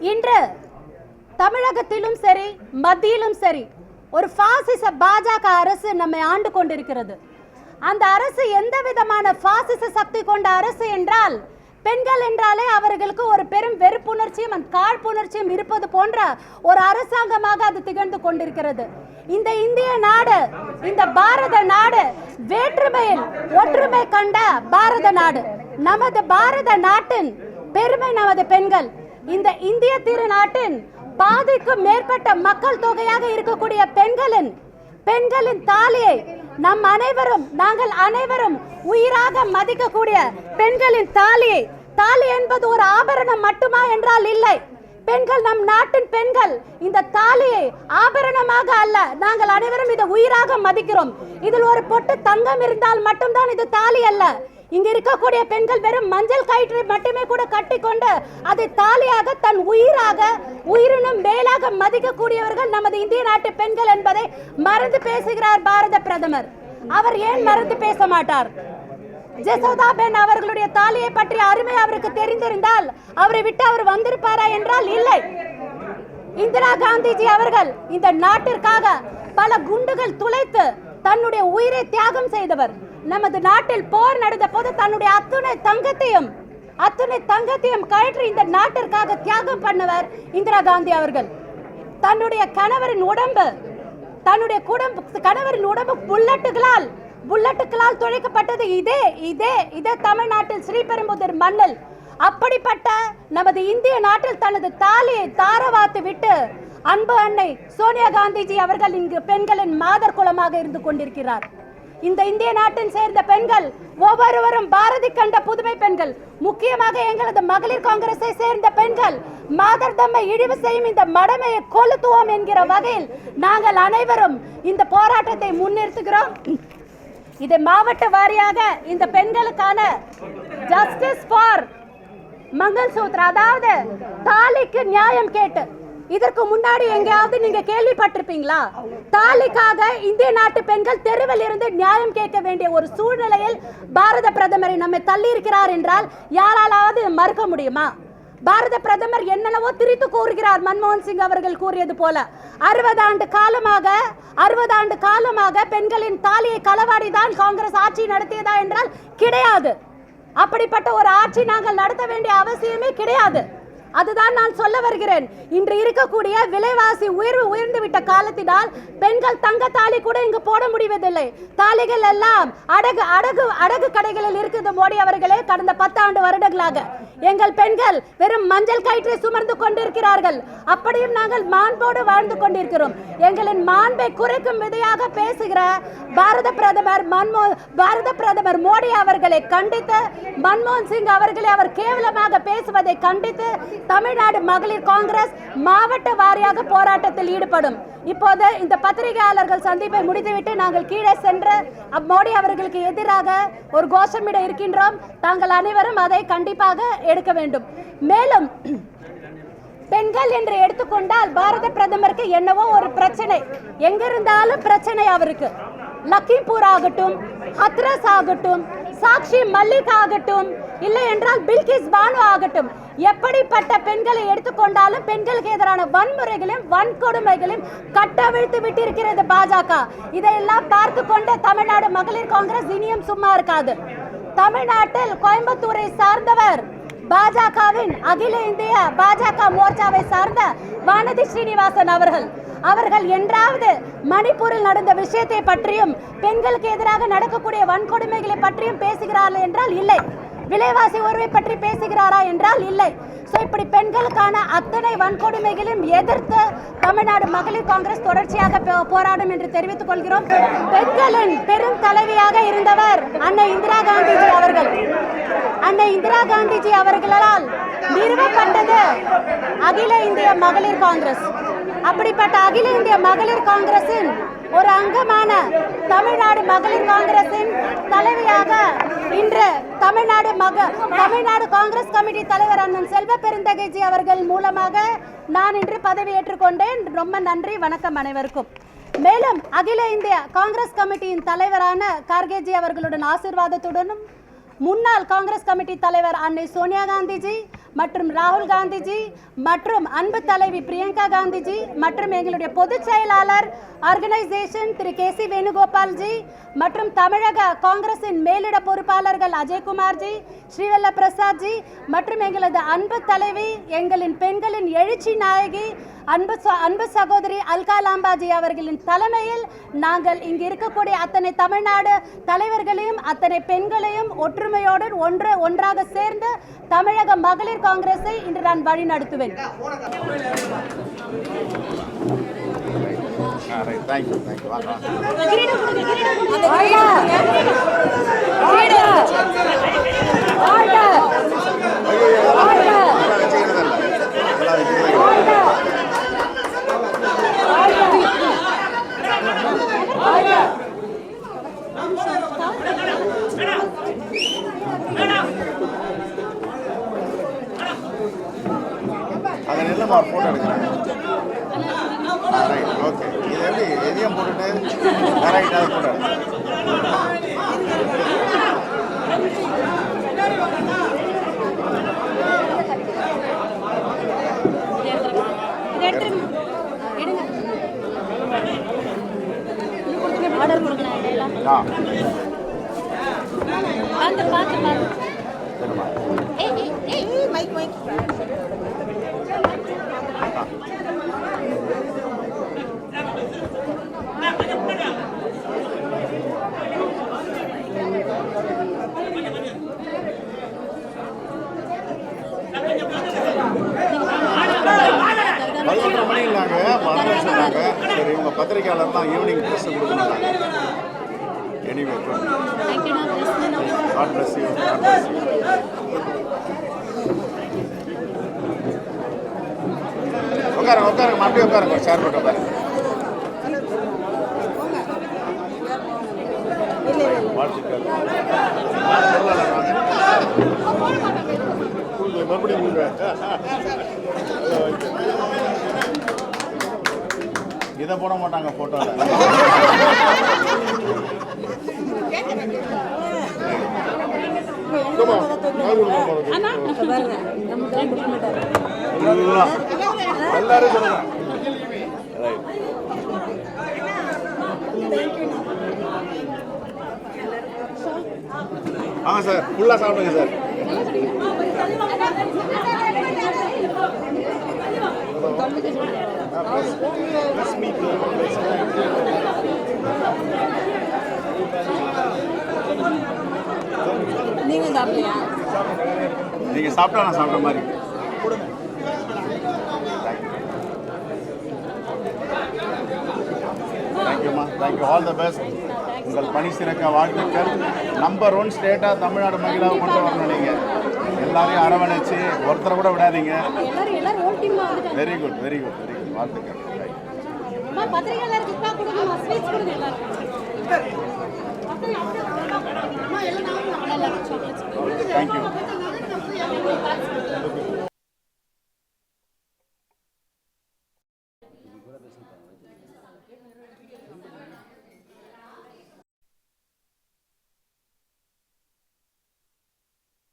இன்று தமிழகத்திலும் சரி மத்தியிலும் சரி ஒரு பாசிச பாஜக அரசு நம்மை ஆண்டு கொண்டிருக்கிறது. அந்த அரசு எந்த விதமான பாசிச சக்தி கொண்ட அரசு என்றால், பெண்கள் என்றாலே அவர்களுக்கு ஒரு பெரும் வெறுப்புணர்ச்சியும் காழ்ப்புணர்ச்சியும் இருப்பது போன்ற ஒரு அரசாங்கமாக அது திகழ்ந்து கொண்டிருக்கிறது. இந்த இந்திய நாடு, இந்த பாரத நாடு வேற்றுமையில் ஒற்றுமை கண்ட பாரத நாடு. நமது பாரத நாட்டின் பெருமை நமது பெண்கள். இந்த இந்திய திருநாட்டின் பாதிக்கும் மேற்பட்ட மக்கள் தொகையாக இருக்கக்கூடிய பெண்களின் தாலியை நாங்கள் அனைவரும் உயிராக மதிக்கக்கூடிய பெண்களின் தாலி என்பது ஒரு ஆபரணம் மட்டுமா என்றால் இல்லை. பெண்கள், நம் நாட்டின் பெண்கள் இந்த தாலியை ஆபரணமாக அல்ல, நாங்கள் அனைவரும் இதை உயிராக மதிக்கிறோம். இதில் ஒரு பொட்டு தங்கம் இருந்தால் மட்டும்தான் இது தாலி அல்ல. இங்க இருக்கக்கூடிய பெண்கள் வெறும் மஞ்சள் கயிற்றை மட்டுமே கூட கட்டிக்கொண்டு அதை தாலியாக தன் உயிரினும் மேலாக மதிக்கக்கூடியவர்கள் நமது இந்திய நாட்டு பெண்கள் என்பதை மறந்து பேசுகிறார் பாரத பிரதமர். அவர் ஏன் மறந்து பேச மாட்டார்? ஜெசோதா பென் அவர்களுடைய தாலியை பற்றிய அருமை அவருக்கு தெரிந்திருந்தால் அவரை விட்டு அவர் வந்திருப்பாரா என்றால் இல்லை. இந்திரா காந்திஜி அவர்கள் இந்த நாட்டிற்காக பல குண்டுகள் துளைத்து தன்னுடைய உயிரை தியாகம் செய்தவர். நமது நாட்டில் போர் நடந்த போது தன்னுடைய அத்துணை தங்கத்தையும் கழற்றி இந்த நாட்டிற்காக தியாகம் பண்ணவர் இந்திரா காந்தி அவர்கள். தன்னுடைய கணவரின் உடம்பு புல்லட்டுகளால் துளைக்கப்பட்டது இதே தமிழ்நாட்டில் ஸ்ரீபெரும்புதூர் மண்ணில். அப்படிப்பட்ட நமது இந்திய நாட்டில் தனது தாலியை தாரவாத்து விட்டு அன்பு அன்னை சோனியா காந்திஜி அவர்கள் இங்கு பெண்களின் மாதர் குலமாக இருந்து கொண்டிருக்கிறார். இந்த இந்திய நாட்டின் சேர்ந்த பெண்கள் ஒவ்வொருவரும் பாரதி கண்ட புதுமை பெண்கள். முக்கியமாக எங்களது மகளிர் காங்கிரஸை சேர்ந்த பெண்கள் மாதர் தம்மை இழிவு செய்யும் இந்த மடமையை கொளுத்துவோம் என்கிற வகையில் நாங்கள் அனைவரும் இந்த போராட்டத்தை முன்னிறுத்துகிறோம். இது மாவட்ட வாரியாக இந்த பெண்களுக்கான ஜஸ்டிஸ் ஃபார் மங்கள் சூத்ரா, அதாவது தாலிக்கு நியாயம் கேட்டு, இதற்கு முன்னாடி எங்கேயாவது நீங்க கேள்விப்பட்டிருப்பீங்களா? தாலிக்காக இந்திய நாட்டு பெண்கள் தெருவில் இருந்து நியாயம் கேட்க வேண்டிய ஒரு சூழ்நிலையில் பாரத பிரதமரை நம்மை தள்ளி இருக்கிறார் என்றால் யாராலாவது மறுக்க முடியுமா? பாரத பிரதமர் என்னென்னவோ திரித்து கூறுகிறார். மன்மோகன் சிங் அவர்கள் கூறியது போல 60 ஆண்டு காலமாக பெண்களின் தாலியை களவாடிதான் காங்கிரஸ் ஆட்சி நடத்தியதா என்றால் கிடையாது. அப்படிப்பட்ட ஒரு ஆட்சி நாங்கள் நடத்த வேண்டிய அவசியமே கிடையாது. அதுதான் நான் சொல்ல வருகிறேன். இன்று இருக்கக்கூடிய விலைவாசி உயர்ந்து விட்ட காலத்தினால் பெண்கள் தங்க தாலி கூட இங்கு போட முடிவதில்லை. தாலிகள் எல்லாம் அடகு கடைகளில் இருக்குது. மோடி அவர்களே, கடந்த 10 ஆண்டு வருடங்களாக எங்கள் பெண்கள் வெறும் மஞ்சள் கயிற்றை சுமந்து கொண்டிருக்கிறார்கள். அப்படியும் நாங்கள் மாண்போடு வாழ்ந்து கொண்டிருக்கிறோம். எங்களின் மாண்பை குறைக்கும் விதையாக பேசுகிற பாரத பிரதமர் மோடி அவர்களை கண்டித்து, மன்மோகன் சிங் அவர்களை அவர் கேவலமாக பேசுவதை கண்டித்து தமிழ்நாடு மகளிர் காங்கிரஸ் மாவட்ட வாரியாக போராட்டத்தில் ஈடுபடும். இப்போது இந்த பத்திரிகையாளர்கள் சந்திப்பை முடித்துவிட்டு நாங்கள் கீழே சென்று மோடி அவர்களுக்கு எதிராக ஒரு கோஷமிட இருக்கின்றோம். தாங்கள் அனைவரும் அதை கண்டிப்பாக எடுக்க வேண்டும். மேலும் பெண்கள் என்று எடுத்துக்கொண்டால் பாரத பிரதமருக்கு என்னவோ ஒரு பிரச்சனை, எங்கிருந்தாலும் பிரச்சனை அவருக்கு. லக்கிம்பூர் ஆகட்டும், ஹத்ரஸ் ஆகட்டும், சாக்ஷி மல்லிக் ஆகட்டும், இல்லை என்றால் பில்கிஸ் பானு ஆகட்டும், எப்படிப்பட்ட பெண்களை எடுத்துக்கொண்டாலும் பெண்களுக்கு எதிரான வன்முறைகளையும் வன்கொடுமைகளையும் கட்டவிழ்த்து விட்டிருக்கிறது பாஜக. இதையெல்லாம் பார்த்து கொண்டு தமிழ்நாடு மகளிர் காங்கிரஸ் இனியும் சும்மா இருக்காது. தமிழ்நாட்டில் கோயம்புத்தூரை சார்ந்தவர் பாஜகவின் அகில இந்திய பாஜக மோர்ச்சாவை சார்ந்த வானதி ஸ்ரீனிவாசன் அவர்கள் என்றாவது மணிப்பூரில் நடந்த விஷயத்தை பற்றியும் பெண்களுக்கு எதிராக நடக்கக்கூடிய வன்கொடுமைகளை பற்றியும் பேசுகிறார்கள் என்றால் இல்லை. விலைவாசி உயர்வை பற்றி பேசுகிறாரா என்றால் இல்லை. இப்படி பெண்களுக்கான அத்தனை வன்கொடுமைகளையும் எதிர்த்து தமிழ்நாடு மகளிர் காங்கிரஸ் தொடர்ச்சியாக போராடும் என்று தெரிவித்துக் கொள்கிறோம். பெண்களின் பெரும் தலைவியாக இருந்தவர் அன்னை இந்திரா காந்திஜி அவர்கள். அன்னை இந்திரா காந்திஜி அவர்களால் நிறுவப்பட்டது அகில இந்திய மகளிர் காங்கிரஸ். அப்படிப்பட்ட அகில இந்திய மகளிர் காங்கிரசின் ஒரு அங்கமான தமிழ்நாடு மகளிர் காங்கிரசின் தலைவியாக இன்று தமிழ்நாடு காங்கிரஸ் கமிட்டி தலைவர் அண்ணன் செல்வ பெருந்தகைஜி அவர்கள் மூலமாக நான் இன்று பதவியேற்றுக் கொண்டேன். ரொம்ப நன்றி, வணக்கம் அனைவருக்கும். மேலும் அகில இந்திய காங்கிரஸ் கமிட்டியின் தலைவரான கார்கேஜி அவர்களுடன் ஆசீர்வாதத்துடனும் முன்னாள் காங்கிரஸ் கமிட்டி தலைவர் அன்னை சோனியா காந்திஜி மற்றும் ராகுல் காந்திஜி மற்றும் அன்பு தலைவி பிரியங்கா காந்திஜி மற்றும் எங்களுடைய பொதுச் செயலாளர் ஆர்கனைசேஷன் திரு KC வேணுகோபால்ஜி மற்றும் தமிழக காங்கிரசின் மேலிட பொறுப்பாளர்கள் அஜய்குமார்ஜி, ஸ்ரீவல்ல பிரசாத்ஜி மற்றும் எங்களது அன்பு தலைவி, எங்களின் பெண்களின் எழுச்சி நாயகி அன்பு சகோதரி அல்கா லாம்பாஜி அவர்களின் தலைமையில் நாங்கள் இங்கு இருக்கக்கூடிய அத்தனை தமிழ்நாடு தலைவர்களையும் அத்தனை பெண்களையும் ஒற்றுமையோடு ஒன்றாக சேர்ந்து தமிழக மகளிர் காங்கிரஸை இன்று நான் வழி நடத்துவேன். போட்டோ எடுக்கிறேன். ஓகே, இது எப்படி எதையும் போட்டுட்டு கரெக்டாக போட்டோ ஆர்டர் கொடுக்கணும். சரி, உங்க பத்திரிகையாளர் தான் ஈவினிங் ப்ரெஸ் கொடுக்கணும். Anyway, God bless you. உட்காருங்க, அப்படியே உட்காருங்க, ஷேர் போட்டு உட்காருங்க. வாழ்த்துக்கள். மறுபடியும் இதை போட மாட்டாங்க போட்டோல. எல்லாரும் சொல்லுங்க. ஆ சார், ஃபுல்லா சாப்பிடுங்க சார். நீங்க சாப்பிடலையா? நீங்க சாப்பிட்டா நான் சாப்பிட்ட மாதிரி. தேங்க்யூம்மா, தேங்க்யூ, ஆல் த பெஸ்ட். உங்கள் பணி சிறக்க வாழ்த்துக்கள். நம்பர் 1 ஸ்டேட்டாக தமிழ்நாடு மகிழாவை கொண்டு வரணும். நீங்கள் எல்லாரையும் அரவணைச்சு ஒருத்தரை கூட விடாதீங்க. Very good, very good, very good. வாழ்த்துக்கள். தேங்க்யூ.